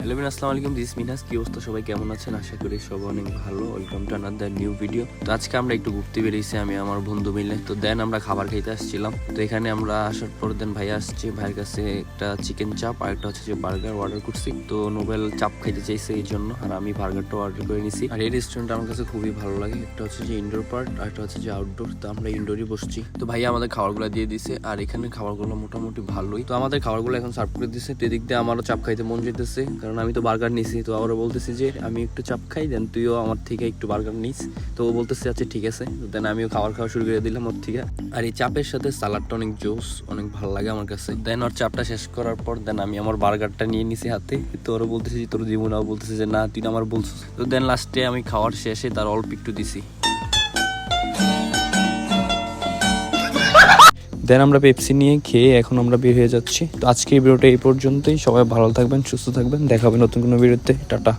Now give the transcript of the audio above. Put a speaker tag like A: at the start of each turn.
A: Hello আসসালামু আলাইকুম, this মিনাস। কি অবস্থা, সবাই কেমন আছেন? আশা করি সবাই অনেক ভালো। Welcome to another new video. তো আজকে আমরা একটু ঘুরতে বেরিয়েছি আমি আমার বন্ধু মিলে। তো দেন আমরা খাবার খাইতে আসছিলাম। তো এখানে আমরা আসার পর দেন ভাই আসছে, ভাইয়ের কাছে একটা চিকেন চাপ আর একটা হচ্ছে যে বার্গার অর্ডার করছি। তো নোবেল চাপ খাইতে চাইছে এই জন্য, আর আমি বার্গারটা অর্ডার করে নিছি। আর এই রেস্টুরেন্ট আমার কাছে খুবই ভালো লাগে। একটা হচ্ছে যে ইনডোর পার্ট আর একটা হচ্ছে যে আউটডোর। তো আমরা ইনডোরই বসছি। তো ভাইয়া আমাদের খাবারগুলো দিয়ে দিছে, আর এখানে খাবারগুলো মোটামুটি ভালোই। তো আমাদের খাবারগুলো এখন সার্ভ করে দিছে। তো এদিক দিয়ে আমারও চাপ খাইতে মন যেতেছে, কারণ আমি তো বার্গার নিছি। তো আবারও বলতেছি যে আমি একটু চাপ খাই, দেন তুইও আমার থেকে একটু বার্গার নিস। তো ও বলতেছে আচ্ছা ঠিক আছে। দেন আমিও খাবার খাওয়া শুরু করে দিলাম ওর থেকে। আর এই চাপের সাথে সালাডটা অনেক জোস, অনেক ভালো লাগে আমার কাছে। দেন ওর চাপটা শেষ করার পর দেন আমি আমার বার্গারটা নিয়ে নিছি হাতে। তো ওরা বলতেছি তোর দিব না, বলতেছে যে না তুই আমার বলছিস। তো দেন লাস্টে আমি খাওয়ার শেষে তার অল্প একটু দিছি। দেন আমরা পেপসি নিয়ে খেয়ে এখন আমরা বের হয়ে যাচ্ছি। তো আজকে এই ভিডিওটা এই পর্যন্তই। সবাই ভালো থাকবেন, সুস্থ থাকবেন, দেখা হবে নতুন কোনো ভিডিওতে। টাটা।